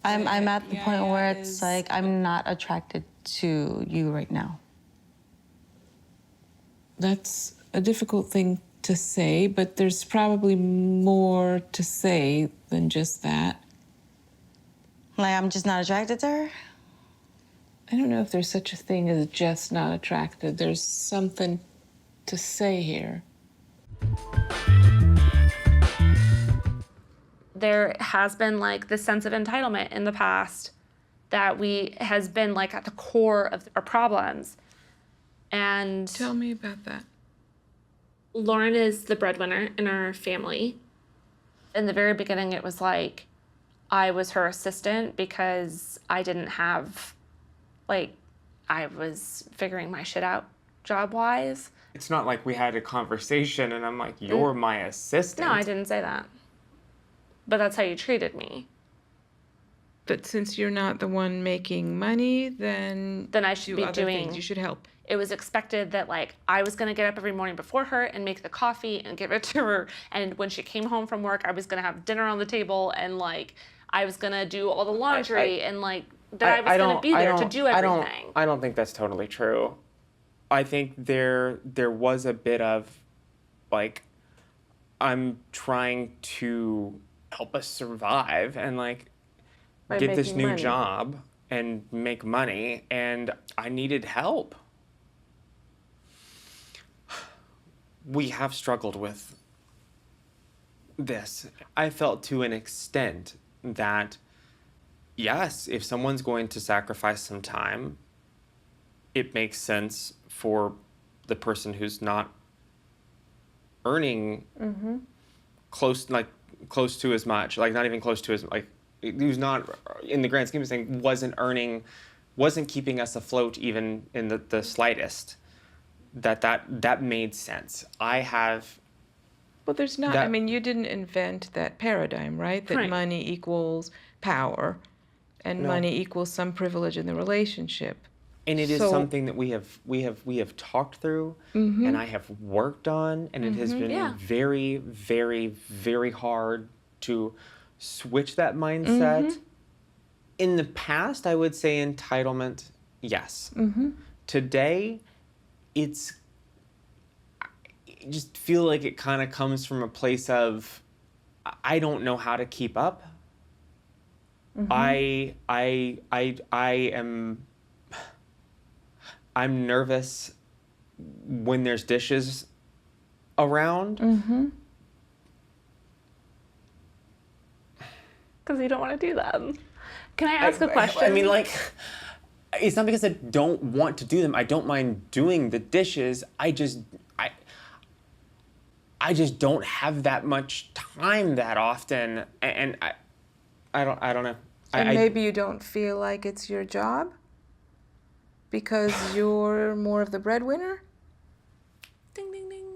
I'm at the point where it's is... like I'm not attracted to you right now. That's a difficult thing to say, but there's probably more to say than just that. Like I'm just not attracted to her? I don't know if there's such a thing as just not attracted. There's something to say here. There has been like this sense of entitlement in the past that has been like at the core of our problems. And Tell me about that. Lauren is the breadwinner in our family. In the very beginning, it was like I was her assistant because I didn't have, like, I was figuring my shit out job-wise. It's not like we had a conversation and I'm like, you're my assistant. No, I didn't say that. But that's how you treated me. But since you're not the one making money, then I should be other doing things. You should help. It was expected that, like, I was gonna get up every morning before her and make the coffee and give it to her. And when she came home from work, I was gonna have dinner on the table and, like, I was gonna do all the laundry and, like, I was gonna be there to do everything. I don't think that's totally true. I think there was a bit of, like, I'm trying to help us survive and, like, get this new job and make money, and I needed help. We have struggled with this. I felt to an extent that, yes, if someone's going to sacrifice some time, it makes sense for the person who's not earning close to as much, like not even close to as, like, who's not, in the grand scheme of things, wasn't keeping us afloat even in the slightest. That made sense. Well, there's not, I mean, you didn't invent that paradigm, right? That Right. money equals power and money equals some privilege in the relationship. And it is something that we have talked through, and I have worked on, and it has been very, very, very hard to switch that mindset. In the past, I would say entitlement, yes. Today, I just feel like it kind of comes from a place of, I don't know how to keep up. I'm nervous when there's dishes around. Because you don't want to do them. Can I ask a question? I mean, like, it's not because I don't want to do them. I don't mind doing the dishes. I just don't have that much time that often, and I don't know. And maybe you don't feel like it's your job because you're more of the breadwinner? Ding, ding, ding.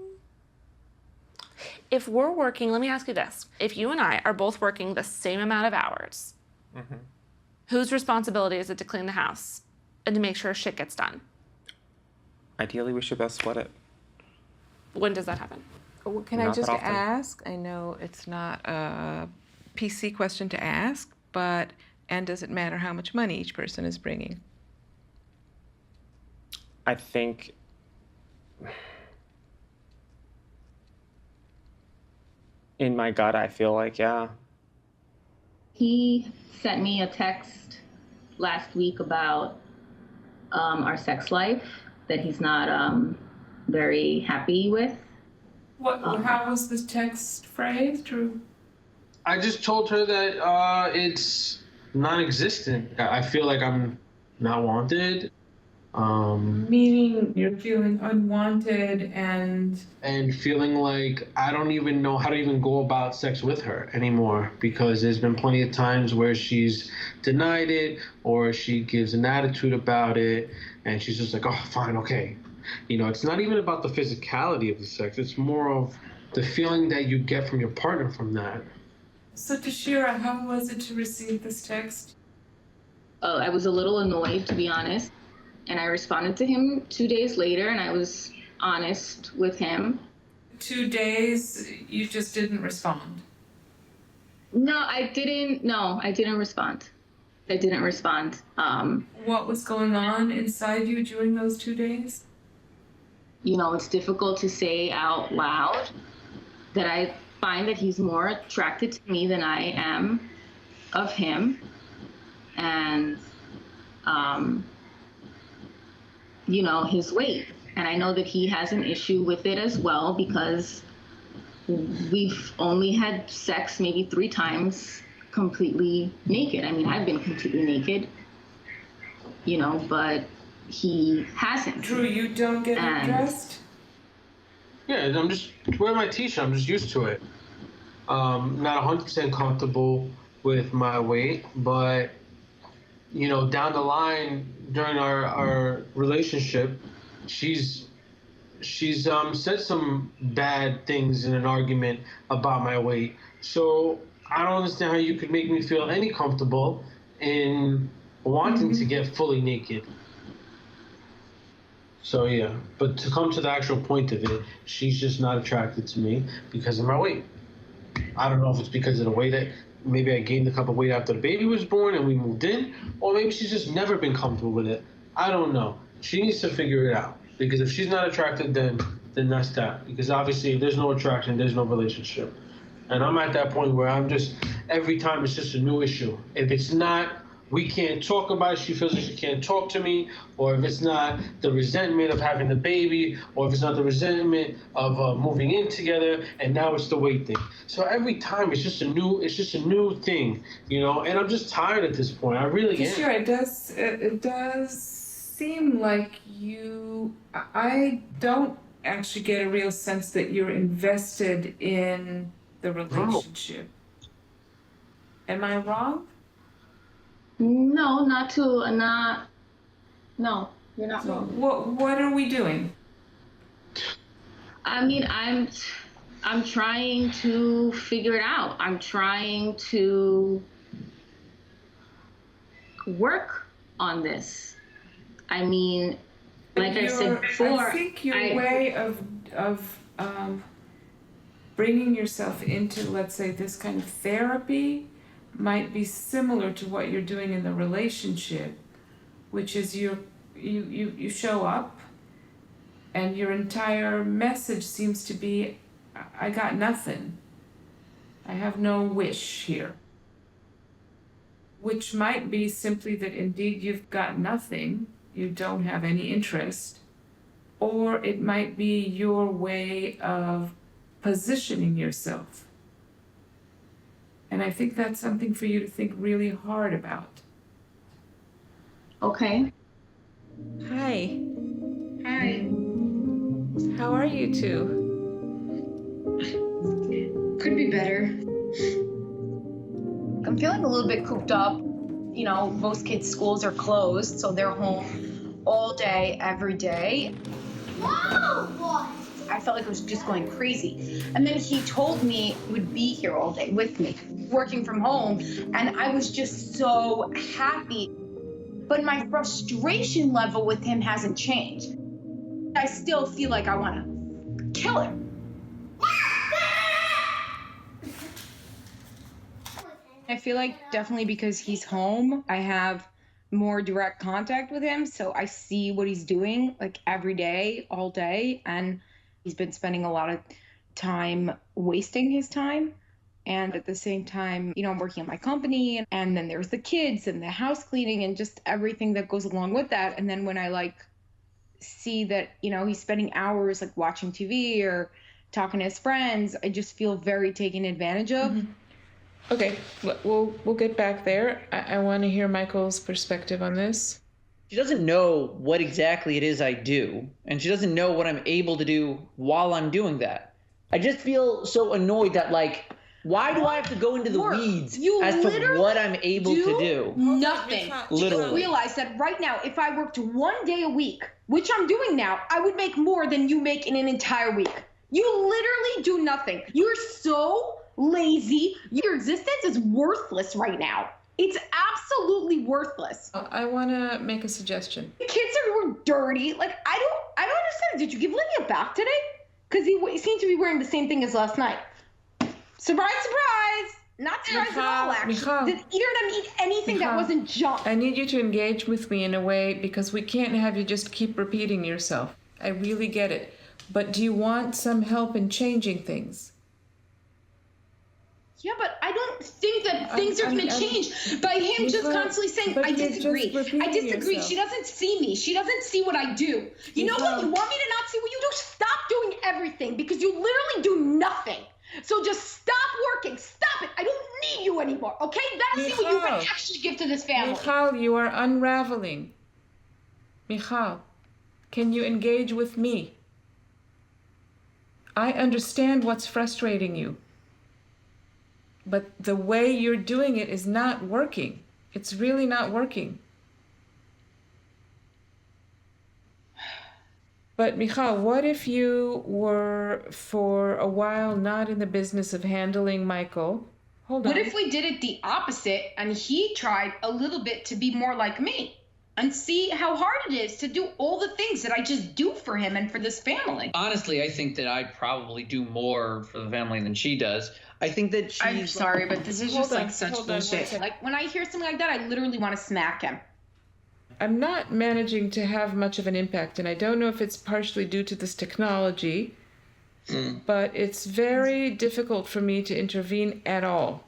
If we're working, let me ask you this. If you and I are both working the same amount of hours, whose responsibility is it to clean the house and to make sure shit gets done? Ideally, we should both split it. When does that happen? Can I just ask? I know it's not a PC question to ask, but, and does it matter how much money each person is bringing? I think in my gut, I feel like, yeah. He sent me a text last week about our sex life that he's not very happy with. How was this text phrased? I just told her that it's non-existent. I feel like I'm not wanted. Meaning you're feeling unwanted and feeling like I don't even know how to even go about sex with her anymore, because there's been plenty of times where she's denied it or she gives an attitude about it and she's just like, oh, fine, okay. You know, it's not even about the physicality of the sex. It's more of the feeling that you get from your partner from that. So, Tashira, how was it to receive this text? I was a little annoyed, to be honest. And I responded to him 2 days later, and I was honest with him. 2 days, you just didn't respond? No, I didn't respond. I didn't respond. What was going on inside you during those 2 days? It's difficult to say out loud that I find that he's more attracted to me than I am of him. And, his weight. And I know that he has an issue with it as well because we've only had sex maybe 3 times completely naked. I mean, I've been completely naked, but he hasn't. Drew, you don't get undressed? Yeah, I'm just wearing my t-shirt. I'm just used to it. Not 100% comfortable with my weight, but down the line during our relationship, she's said some bad things in an argument about my weight. So I don't understand how you could make me feel any comfortable in wanting to get fully naked. So yeah, but to come to the actual point of it, she's just not attracted to me because of my weight. I don't know if it's because of the way that maybe I gained a couple weight after the baby was born and we moved in, or maybe she's just never been comfortable with it. I don't know. She needs to figure it out, because if she's not attracted, then that's that. Because obviously, if there's no attraction, there's no relationship. And I'm at that point where I'm just, every time it's just a new issue. If it's not, we can't talk about it, she feels like she can't talk to me, or if it's not the resentment of having the baby, or if it's not the resentment of moving in together, and now it's the weight thing. So every time it's just a new thing, and I'm just tired at this point. I really am. Sure, it does seem like I don't actually get a real sense that you're invested in the relationship. Am I wrong? No, no, you're not wrong. What are we doing? I mean, I'm trying to figure it out. I'm trying to work on this. I mean, like I said before, I think your way of bringing yourself into, let's say, this kind of therapy might be similar to what you're doing in the relationship, which is you show up and your entire message seems to be, I got nothing. I have no wish here. Which might be simply that indeed you've got nothing, you don't have any interest, or it might be your way of positioning yourself. And I think that's something for you to think really hard about. Okay. Hi. Hi. How are you two? Could be better. I'm feeling a little bit cooped up. Most kids' schools are closed, so they're home all day, every day. Whoa! I felt like I was just going crazy. And then he told me he would be here all day with me, working from home, and I was just so happy. But my frustration level with him hasn't changed. I still feel like I want to kill him. I feel like definitely because he's home, I have more direct contact with him, so I see what he's doing like every day, all day, and he's been spending a lot of time wasting his time. And at the same time, I'm working at my company, and then there's the kids and the house cleaning and just everything that goes along with that. And then when I see that, he's spending hours watching TV or talking to his friends, I just feel very taken advantage of. Mm-hmm. Okay, we'll get back there. I want to hear Michael's perspective on this. She doesn't know what exactly it is I do, and she doesn't know what I'm able to do while I'm doing that. I just feel so annoyed that, why do I have to go into the weeds as to what I'm able to do? Nothing. Literally. You realize that right now, if I worked 1 day a week, which I'm doing now, I would make more than you make in an entire week. You literally do nothing. You're so lazy. Your existence is worthless right now. It's absolutely worthless. I want to make a suggestion. The kids were dirty. I don't understand. Did you give Lenny a bath today? Because he seemed to be wearing the same thing as last night. Surprise, surprise. Not surprised at all, actually. Michal, You don't have to eat anything that wasn't junk. I need you to engage with me in a way because we can't have you just keep repeating yourself. I really get it. But do you want some help in changing things? Yeah, but I don't think that things are going to change by him just constantly saying, I disagree. I disagree. Yourself. She doesn't see me. She doesn't see what I do. You know what? You want me to not see what you do? Stop doing everything because you literally do nothing. So just stop working. Stop it. I don't need you anymore, okay? Let's see what you can actually give to this family. Michal, you are unraveling. Michal, can you engage with me? I understand what's frustrating you. But the way you're doing it is not working. It's really not working. But Michal, what if you were for a while not in the business of handling Michael? Hold on. What if we did it the opposite and he tried a little bit to be more like me and see how hard it is to do all the things that I just do for him and for this family? Honestly, I think that I probably do more for the family than she does. I think that she's... I'm sorry, but this is just like such bullshit. Like when I hear something like that, I literally want to smack him. I'm not managing to have much of an impact, and I don't know if it's partially due to this technology, but it's very difficult for me to intervene at all.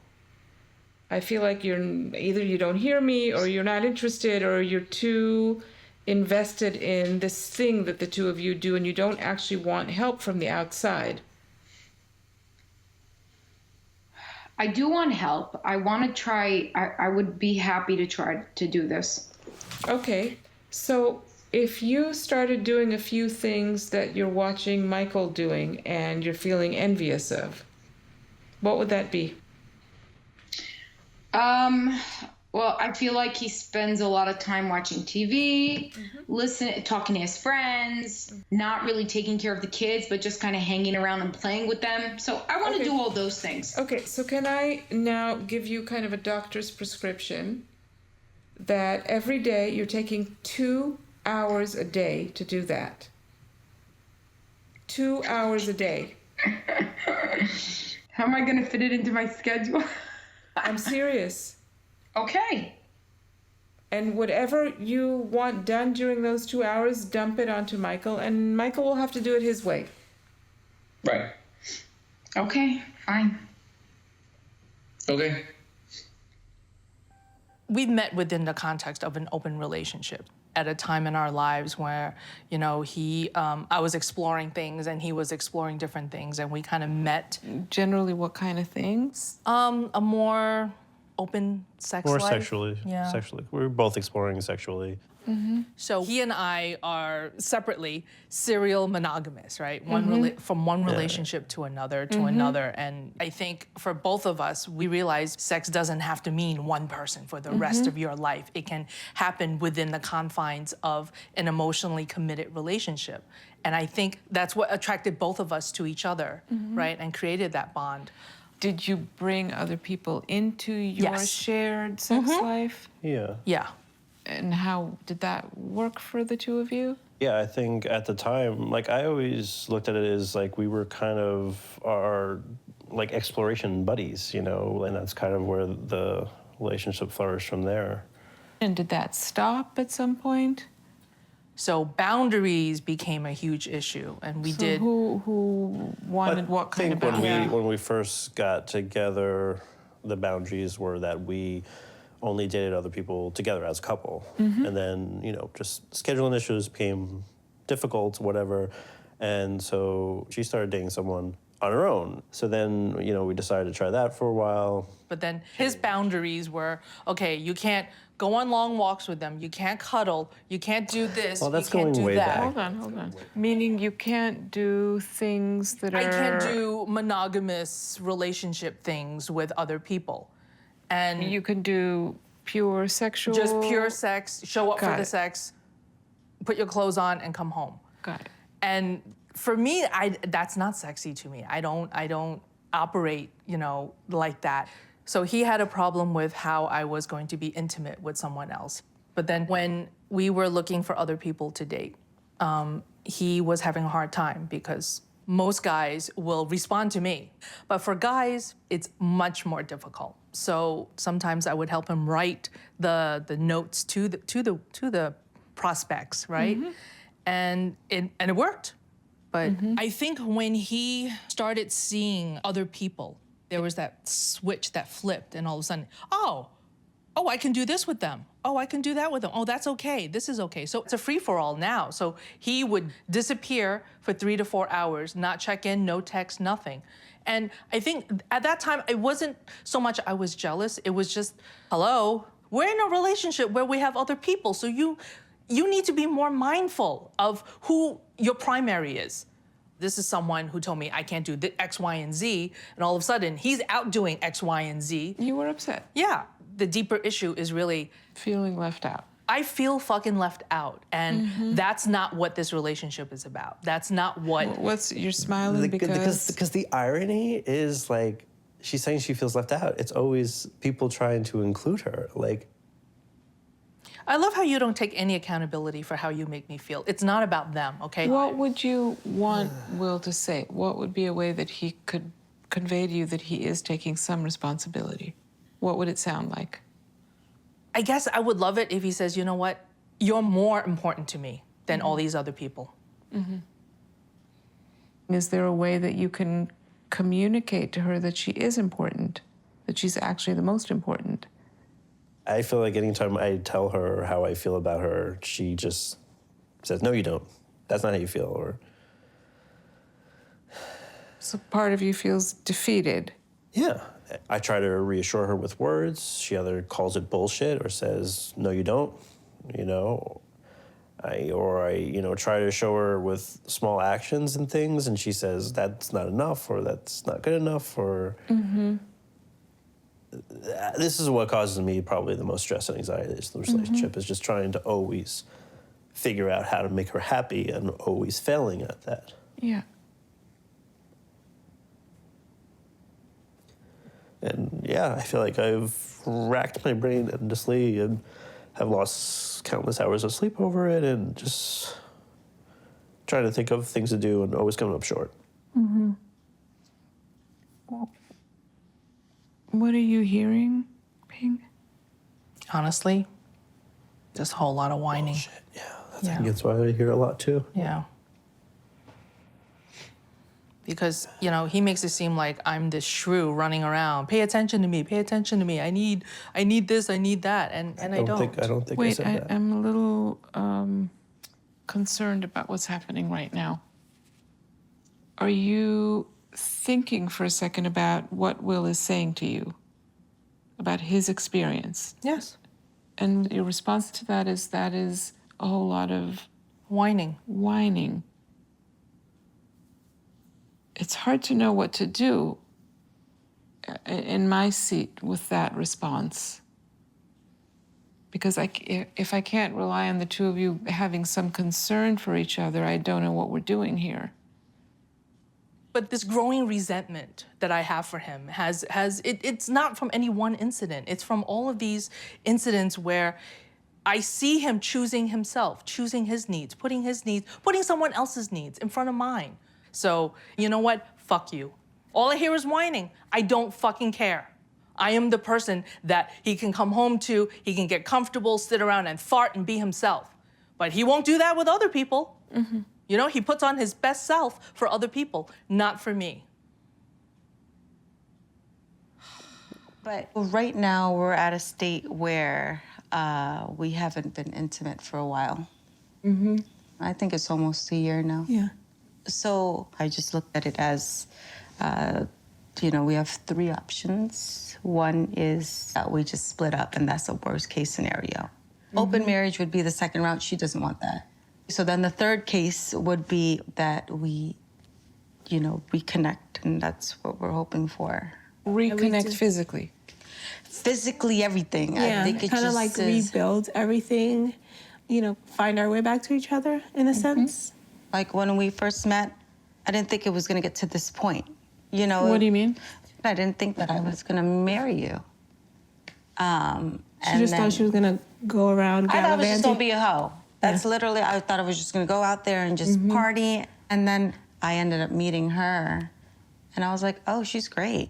I feel like either you don't hear me, or you're not interested, or you're too invested in this thing that the two of you do, and you don't actually want help from the outside. I do want help. I want to try. I would be happy to try to do this. Okay, so if you started doing a few things that you're watching Michael doing and you're feeling envious of, what would that be? Well, I feel like he spends a lot of time watching TV, talking to his friends, not really taking care of the kids, but just kind of hanging around and playing with them. So I want to do all those things. Okay, so can I now give you kind of a doctor's prescription that every day you're taking 2 hours a day to do that? 2 hours a day. How am I going to fit it into my schedule? I'm serious. Okay. And whatever you want done during those 2 hours, dump it onto Michael, and Michael will have to do it his way. Right. Okay, fine. Okay. We met within the context of an open relationship at a time in our lives where, you know, I was exploring things and he was exploring different things, and we kind of met. Generally, what kind of things? A more open sex More life. sexually. Yeah. Sexually. We were both exploring sexually. So he and I are separately serial monogamous, right? From one relationship to another to another. And I think for both of us, we realized sex doesn't have to mean one person for the rest of your life. It can happen within the confines of an emotionally committed relationship. And I think that's what attracted both of us to each other, right? And created that bond. Did you bring other people into your Yes. shared sex life? Yeah. Yeah. And how did that work for the two of you? Yeah, I think at the time, like, I always looked at it as like we were kind of our like exploration buddies, you know, and that's kind of where the relationship flourished from there. And did that stop at some point? So boundaries became a huge issue, and we did. Who wanted what kind of boundaries? I think when we first got together, the boundaries were that we only dated other people together as a couple. And then, you know, just scheduling issues became difficult, whatever. And so she started dating someone on her own. So then, you know, we decided to try that for a while. But then his boundaries were, okay, you can't go on long walks with them, you can't cuddle, you can't do this, Well, that's you can't going do way that. back. Hold on. Meaning you can't do things that I can't do monogamous relationship things with other people. And You can do pure sexual. just pure sex, show up for Got the it. sex, put your clothes on and come home. Got it. And for me, that's not sexy to me. I don't operate, you know, like that. So he had a problem with how I was going to be intimate with someone else. But then when we were looking for other people to date, he was having a hard time because most guys will respond to me. But for guys, it's much more difficult. So sometimes I would help him write the notes to the prospects, right? And it worked. But I think when he started seeing other people, there was that switch that flipped, and all of a sudden, oh, I can do this with them. Oh, I can do that with them. Oh, that's okay. This is okay. So it's a free-for-all now. So he would disappear for 3 to 4 hours, not check in, no text, nothing. And I think at that time, it wasn't so much I was jealous. It was just, hello, we're in a relationship where we have other people. So you need to be more mindful of who your primary is. This is someone who told me I can't do X, Y, and Z, and all of a sudden he's out doing X, Y, and Z. You were upset. Yeah. The deeper issue is really Feeling left out. I feel fucking left out, and that's not what this relationship is about. That's not what. You're smiling because the irony is like she's saying she feels left out. It's always people trying to include her. Like, I love how you don't take any accountability for how you make me feel. It's not about them, okay? What would you want Will to say? What would be a way that he could convey to you that he is taking some responsibility? What would it sound like? I guess I would love it if he says, you know what? You're more important to me than all these other people. Is there a way that you can communicate to her that she is important, that she's actually the most important? I feel like anytime I tell her how I feel about her, she just says, no, you don't. That's not how you feel. Or So part of you feels defeated. yeah. I try to reassure her with words. She either calls it bullshit or says, no, you don't, you know. I try to show her with small actions and things, and she says, that's not enough, or that's not good enough, or... This is what causes me probably the most stress and anxiety in the relationship, is just trying to always figure out how to make her happy and always failing at that. Yeah. And yeah, I feel like I've racked my brain endlessly and have lost countless hours of sleep over it, and just trying to think of things to do and always coming up short. What are you hearing, Ping? Honestly, just a whole lot of whining. Bullshit. Yeah, I think that's why I hear a lot too. Yeah. Because, he makes it seem like I'm this shrew running around. Pay attention to me, pay attention to me. I need this, I need that, and I don't. I don't think I Wait, said that. I'm a little concerned about what's happening right now. Are you thinking for a second about what Will is saying to you, about his experience? Yes. And your response to that is a whole lot of Whining. It's hard to know what to do in my seat with that response. Because if I can't rely on the two of you having some concern for each other, I don't know what we're doing here. But this growing resentment that I have for him it's not from any one incident. It's from all of these incidents where I see him choosing himself, choosing his needs, putting someone else's needs in front of mine. So, you know what? Fuck you. All I hear is whining. I don't fucking care. I am the person that he can come home to, he can get comfortable, sit around and fart and be himself. But he won't do that with other people. He puts on his best self for other people, not for me. But right now, we're at a state where we haven't been intimate for a while. I think it's almost a year now. Yeah. So I just looked at it as, we have 3 options. One is that we just split up, and that's a worst case scenario. Open marriage would be the second route. She doesn't want that. So then the third case would be that we, reconnect, and that's what we're hoping for. Reconnect physically. Physically, everything. Yeah, I think it kind of just like is, rebuild everything, find our way back to each other in a sense. like when we first met, I didn't think it was gonna get to this point. What do you mean? I didn't think that I was gonna marry you. She just thought she was gonna go around I thought I was just gallivanting. gonna be a hoe. That's literally, I thought I was just gonna go out there and just party. And then I ended up meeting her, and I was like, oh, she's great.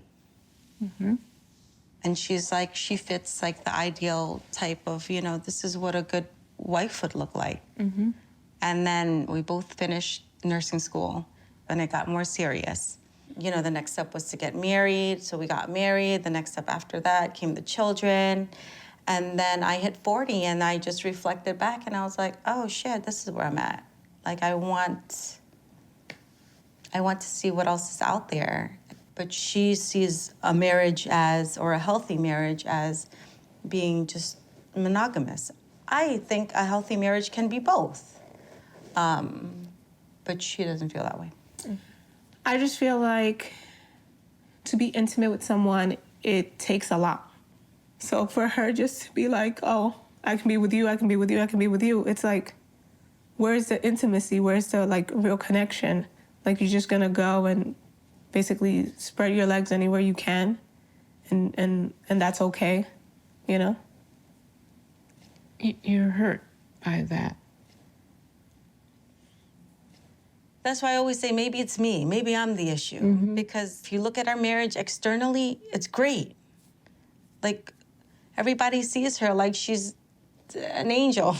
And she's like, she fits like the ideal type of, you know, this is what a good wife would look like. And then we both finished nursing school, and it got more serious. You know, the next step was to get married, so we got married. The next step after that came the children. And then I hit 40, and I just reflected back, and I was like, oh shit, this is where I'm at. Like, I want to see what else is out there. But she sees a marriage as, or a healthy marriage as, being just monogamous. I think a healthy marriage can be both. But she doesn't feel that way. I just feel like to be intimate with someone, it takes a lot. So for her just to be like, oh, I can be with you, I can be with you, I can be with you, it's like, where's the intimacy? Where's the like real connection? Like, you're just gonna go and basically spread your legs anywhere you can, and that's okay, you know? You're hurt by that. That's why I always say maybe it's me, maybe I'm the issue. Because if you look at our marriage externally, it's great. Like, everybody sees her like she's an angel.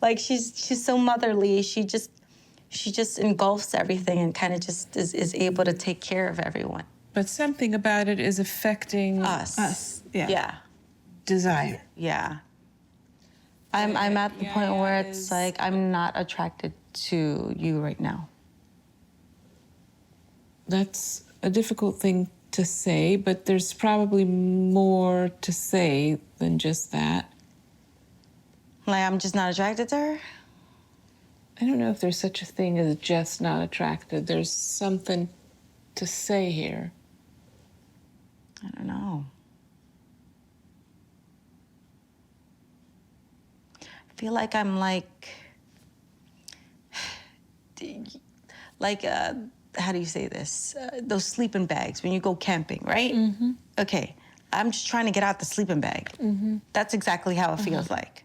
Like, she's so motherly. She just engulfs everything and kind of just is able to take care of everyone. But something about it is affecting Us. Yeah. Yeah. desire. Yeah. I'm at the point where it's like, I'm not attracted to you right now. That's a difficult thing to say, but there's probably more to say than just that. Like, I'm just not attracted to her? I don't know if there's such a thing as just not attracted. There's something to say here. I don't know. I feel like I'm how do you say this? Those sleeping bags when you go camping, right? Okay, I'm just trying to get out the sleeping bag. That's exactly how it feels like.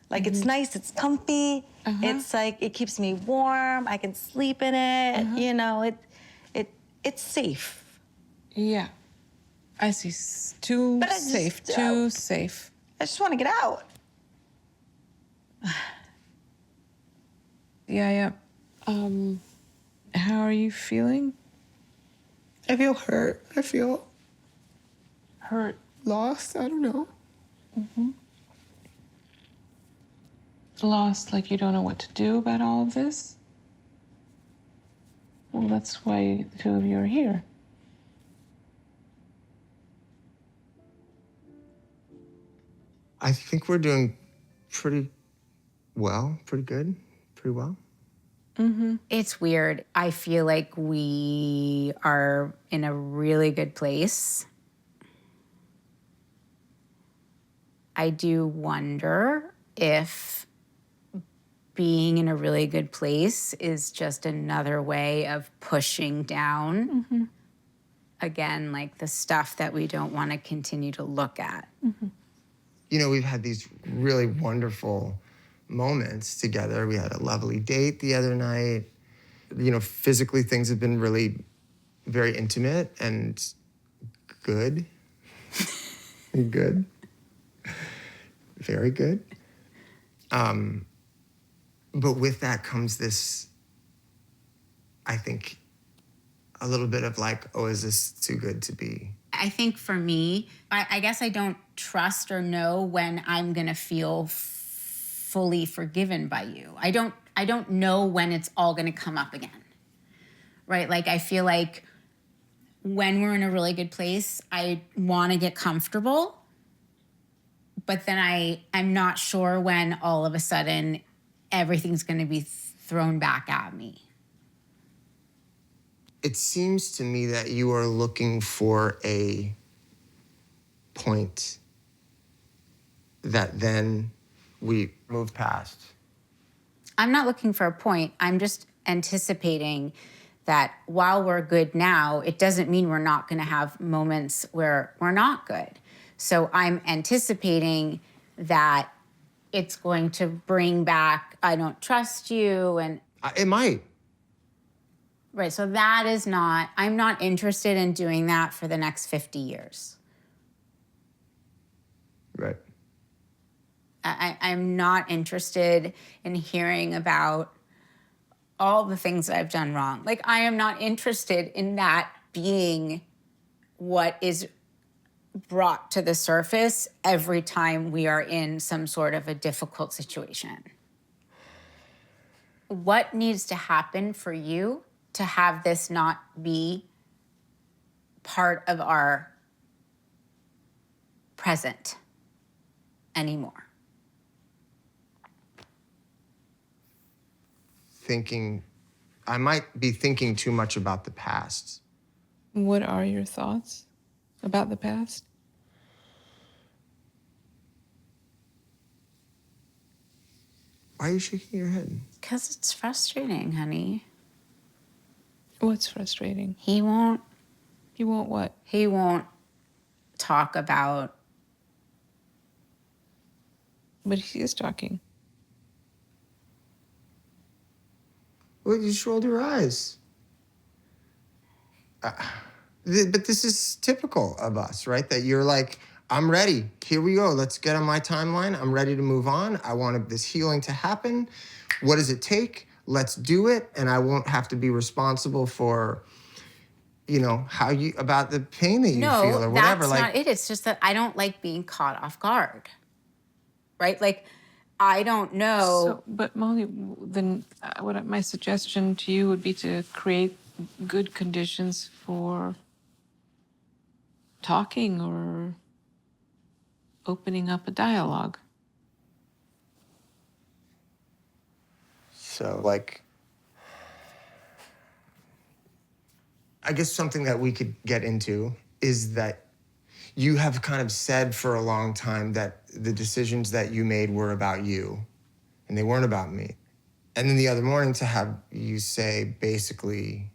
Like, it's nice, it's comfy, it's like, it keeps me warm, I can sleep in it, you know, it's safe. Yeah. I see. Too safe. Too safe. I just want to get out. Yeah. How are you feeling? I feel hurt. I feel Hurt. lost. I don't know. Lost, like you don't know what to do about all of this? Well, that's why the two of you are here. I think we're doing pretty well, pretty good, pretty well. It's weird. I feel like we are in a really good place. I do wonder if being in a really good place is just another way of pushing down, again, like the stuff that we don't want to continue to look at. You know, we've had these really wonderful moments together. We had a lovely date the other night. You know, physically, things have been really very intimate and good. Good. Very good. But with that comes this, I think, a little bit of like, oh, is this too good to be? I think for me, I guess I don't trust or know when I'm gonna feel fully forgiven by you. I don't know when it's all gonna come up again, right? Like, I feel like when we're in a really good place, I wanna get comfortable, but then I'm not sure when all of a sudden everything's gonna be thrown back at me. It seems to me that you are looking for a point that then we move past. I'm not looking for a point. I'm just anticipating that while we're good now, it doesn't mean we're not going to have moments where we're not good. So I'm anticipating that it's going to bring back, I don't trust you, and It might. Right, so that is not, I'm not interested in doing that for the next 50 years. Right. I'm not interested in hearing about all the things that I've done wrong. Like, I am not interested in that being what is brought to the surface every time we are in some sort of a difficult situation. What needs to happen for you to have this not be part of our present anymore? I might be thinking too much about the past. What are your thoughts about the past? Why are you shaking your head? Because it's frustrating, honey. What's frustrating? He won't what? He won't talk about. But he is talking. Well, you just rolled your eyes. But this is typical of us, right? That you're like, I'm ready. Here we go. Let's get on my timeline. I'm ready to move on. I want this healing to happen. What does it take? Let's do it. And I won't have to be responsible for, about the pain that you feel or whatever. That's not it. It's just that I don't like being caught off guard. Right? Like, I don't know. So, but Molly, then my suggestion to you would be to create good conditions for talking or opening up a dialogue. So, I guess something that we could get into is that you have kind of said for a long time that the decisions that you made were about you and they weren't about me. And then the other morning to have you say basically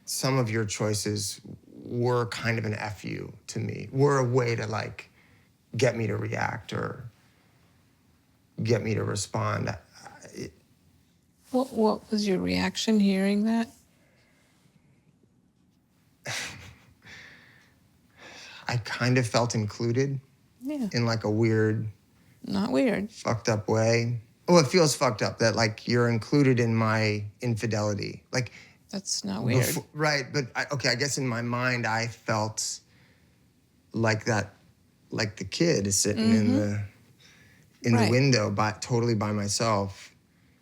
some of your choices were kind of an F you to me, were a way to get me to react or get me to respond. What was your reaction hearing that? I kind of felt included in a weird... Not weird. Fucked up way. Well, it feels fucked up that you're included in my infidelity. That's not weird. Right, but I guess in my mind I felt like that, like the kid is sitting in the window totally by myself.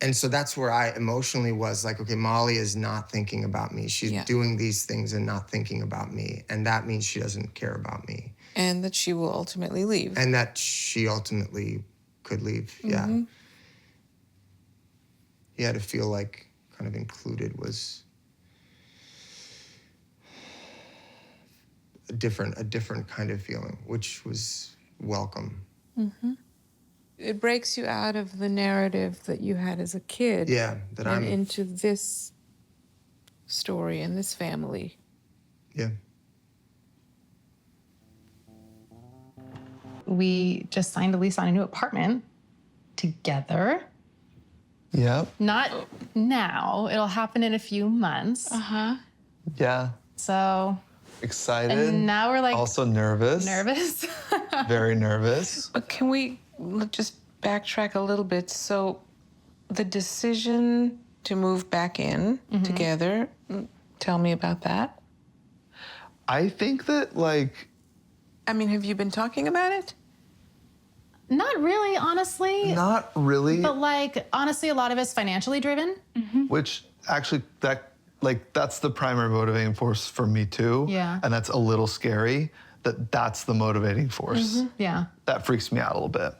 And so that's where I emotionally was like, okay, Molly is not thinking about me. She's doing these things and not thinking about me. And that means she doesn't care about me. And that she will ultimately leave. And that she ultimately could leave, yeah. Yeah, to feel kind of included was a different kind of feeling, which was welcome. It breaks you out of the narrative that you had as a kid. Yeah, that I'm into this story and this family. Yeah. We just signed a lease on a new apartment together. Yep. Not now. It'll happen in a few months. Yeah. So Excited. And now we're also nervous. Nervous. Very nervous. But can we just backtrack a little bit? So the decision to move back in together, tell me about that. I think that have you been talking about it? Not really, honestly. Not really. But honestly, a lot of it's financially driven. Which actually that's the primary motivating force for me too. Yeah. And that's a little scary that's the motivating force. Yeah. That freaks me out a little bit.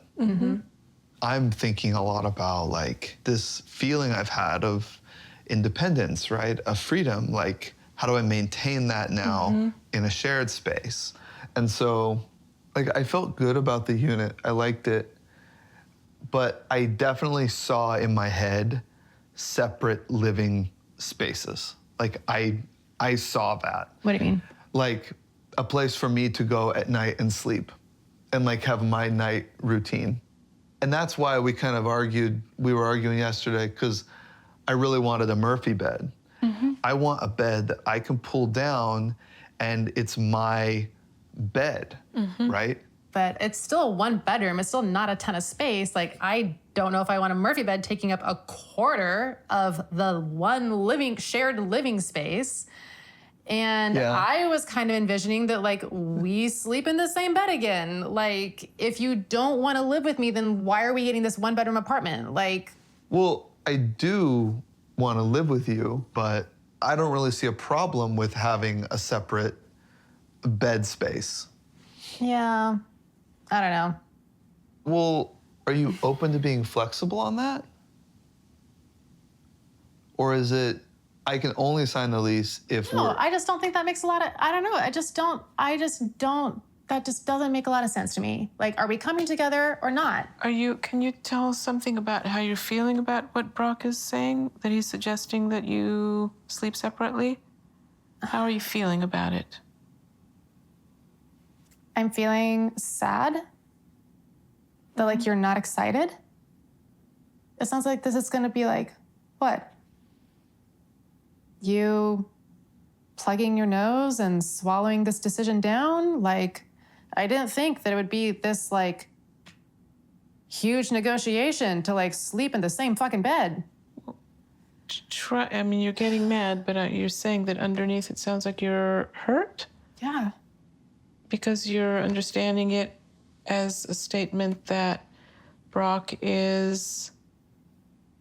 I'm thinking a lot about this feeling I've had of independence, right? Of freedom. How do I maintain that now in a shared space? And so I felt good about the unit. I liked it. But I definitely saw in my head separate living spaces. I saw that. What do you mean? A place for me to go at night and sleep and have my night routine. And that's why we kind of argued, we were arguing yesterday, because I really wanted a Murphy bed. I want a bed that I can pull down and it's my bed, right? But it's still one bedroom. It's still not a ton of space. Like, I don't know if I want a Murphy bed taking up a quarter of the one shared living space. And I was kind of envisioning that, like, we sleep in the same bed again. Like, if you don't want to live with me, then why are we getting this one bedroom apartment? Like, well, I do want to live with you, but I don't really see a problem with having a separate bed space. yeah, I don't know. Well, are you open to being flexible on that? Or is it, I can only sign the lease if No, I just don't think that makes a lot of, I don't know. That just doesn't make a lot of sense to me. Like, are we coming together or not? Can you tell us something about how you're feeling about what Brock is saying, that he's suggesting that you sleep separately? How are you feeling about it? I'm feeling sad that, like, you're not excited. It sounds like this is gonna be like, what? You plugging your nose and swallowing this decision down? Like, I didn't think that it would be this, like, huge negotiation to, like, sleep in the same fucking bed. You're getting mad, but you're saying that underneath it sounds like you're hurt? Yeah. Because you're understanding it as a statement that Brock is...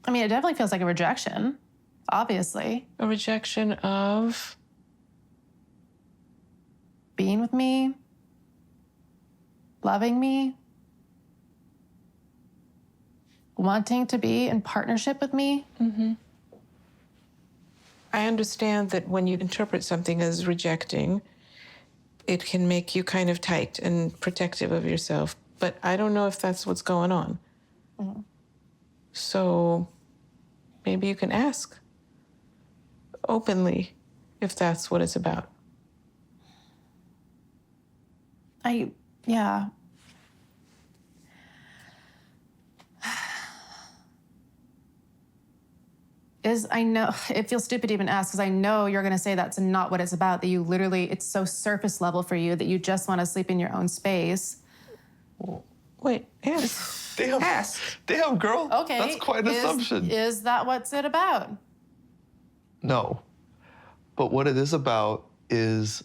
I mean, it definitely feels like a rejection, obviously. A rejection of? Being with me, loving me, wanting to be in partnership with me. I understand that when you interpret something as rejecting, it can make you kind of tight and protective of yourself, but I don't know if that's what's going on. So maybe you can ask openly if that's what it's about. Yeah. I know, it feels stupid to even ask because I know you're going to say that's not what it's about, that you literally, it's so surface level for you that you just want to sleep in your own space. Wait, ask. Damn. Ask. Damn, girl. Okay. That's quite an assumption. Is that what's it about? No. But what it is about is,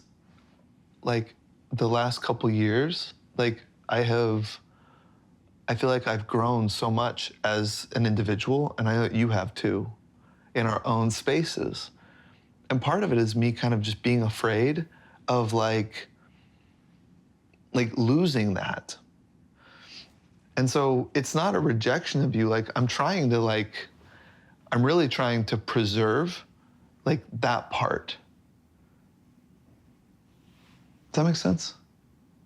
like, the last couple years, like, I feel like I've grown so much as an individual, and I know that you have too, in our own spaces. And part of it is me kind of just being afraid of like losing that. And so it's not a rejection of you. Like, I'm really trying to preserve like that part. Does that make sense?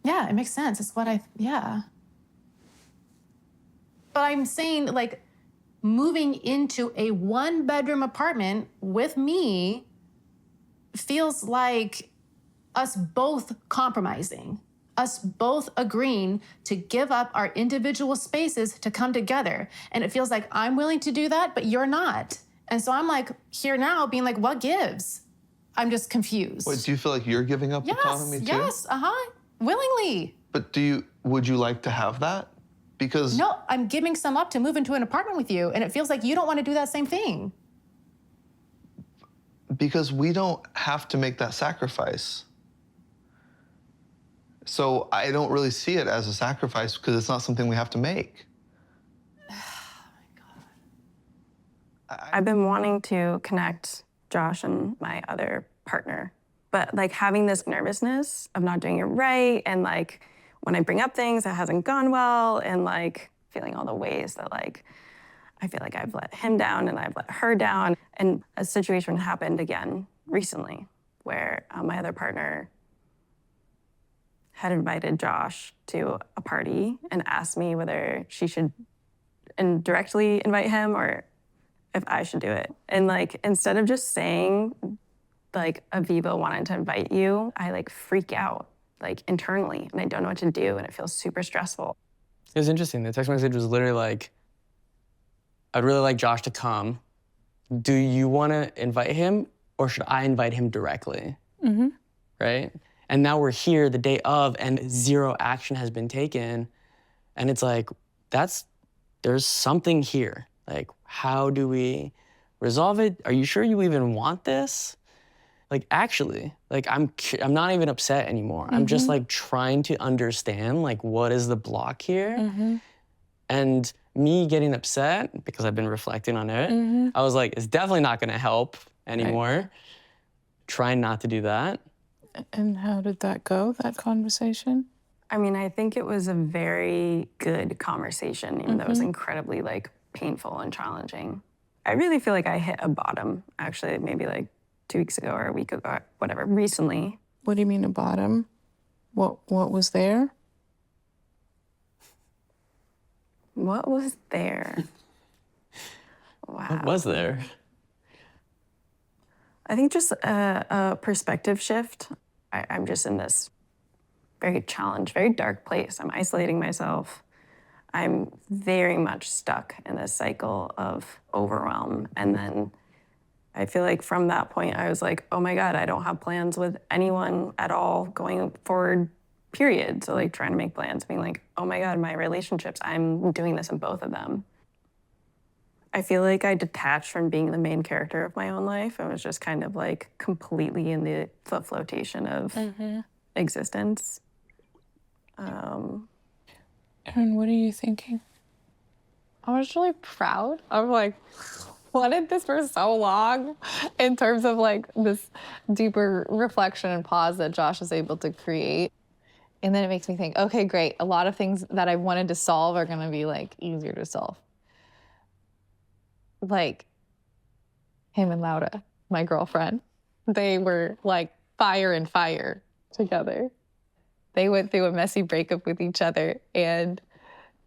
Yeah, it makes sense. It's what yeah. But I'm saying, like, moving into a one-bedroom apartment with me feels like us both compromising, us both agreeing to give up our individual spaces to come together. And it feels like I'm willing to do that, but you're not. And so I'm like, here now being like, what gives? I'm just confused. Wait, do you feel like you're giving up autonomy too? Yes, willingly. But would you like to have that? Because no, I'm giving some up to move into an apartment with you, and it feels like you don't want to do that same thing. Because we don't have to make that sacrifice. So I don't really see it as a sacrifice because it's not something we have to make. Oh my God. I've been wanting to connect Josh and my other partner, but like having this nervousness of not doing it right, and like when I bring up things that hasn't gone well, and like feeling all the ways that like I feel like I've let him down and I've let her down. And a situation happened again recently where my other partner had invited Josh to a party and asked me whether she should indirectly invite him or if I should do it. And like, instead of just saying like, Aviva wanted to invite you, I like freak out like internally, and I don't know what to do, and it feels super stressful. It was interesting. The text message was literally like, I'd really like Josh to come. Do you want to invite him, or should I invite him directly? Right? And now we're here the day of and zero action has been taken. And it's like, there's something here. Like, how do we resolve it? Are you sure you even want this? Like, actually, like, I'm not even upset anymore. I'm just like trying to understand, like, what is the block here? And me getting upset, because I've been reflecting on it, I was like, it's definitely not gonna help anymore. Trying not to do that. And how did that go, that conversation? I mean, I think it was a very good conversation, even though it was incredibly like painful and challenging. I really feel like I hit a bottom, actually, maybe like 2 weeks ago or a week ago, whatever, recently. What do you mean a bottom? What was there? What was there? Wow. What was there? I think just a perspective shift. I'm just in this very challenged, very dark place. I'm isolating myself. I'm very much stuck in this cycle of overwhelm. And then I feel like from that point, I was like, oh my God, I don't have plans with anyone at all going forward, period. So like trying to make plans, being like, oh my God, my relationships, I'm doing this in both of them. I feel like I detached from being the main character of my own life. I was just kind of like completely in the flotation of existence. Erin, what are you thinking? I was really proud. I was like, wanted this for so long in terms of like this deeper reflection and pause that Josh is able to create. And then it makes me think, okay, great. A lot of things that I wanted to solve are gonna be like easier to solve. Like him and Laura, my girlfriend, they were like fire and fire together. They went through a messy breakup with each other and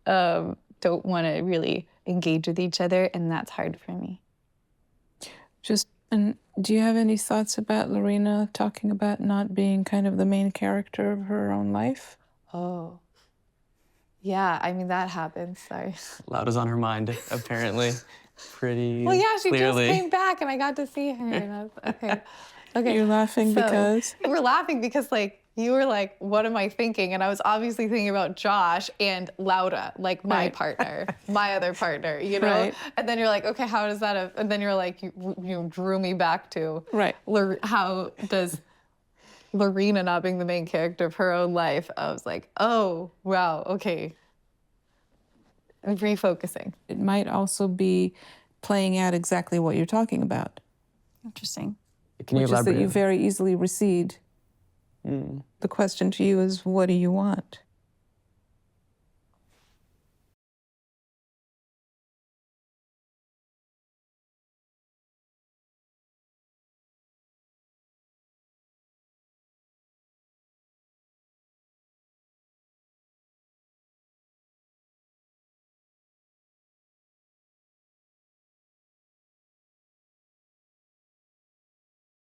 don't want to really engage with each other, and that's hard for me. And do you have any thoughts about Lorena talking about not being kind of the main character of her own life? Oh. Yeah, I mean, that happens, sorry. Laura's on her mind, apparently. Pretty Well, yeah, she clearly. just came back and I got to see her. And I was, okay. You're laughing because? We're laughing because, like, you were like, what am I thinking? And I was obviously thinking about Josh and Laura, like my partner, my other partner, you know? Right. And then you're like, okay, how does that, and then you're like, you drew me back to, how does Lorena not being the main character of her own life? I was like, oh, wow, okay. I'm refocusing. It might also be playing out exactly what you're talking about. Interesting. Can you Which elaborate? is that you very easily recede. The question to you is, what do you want?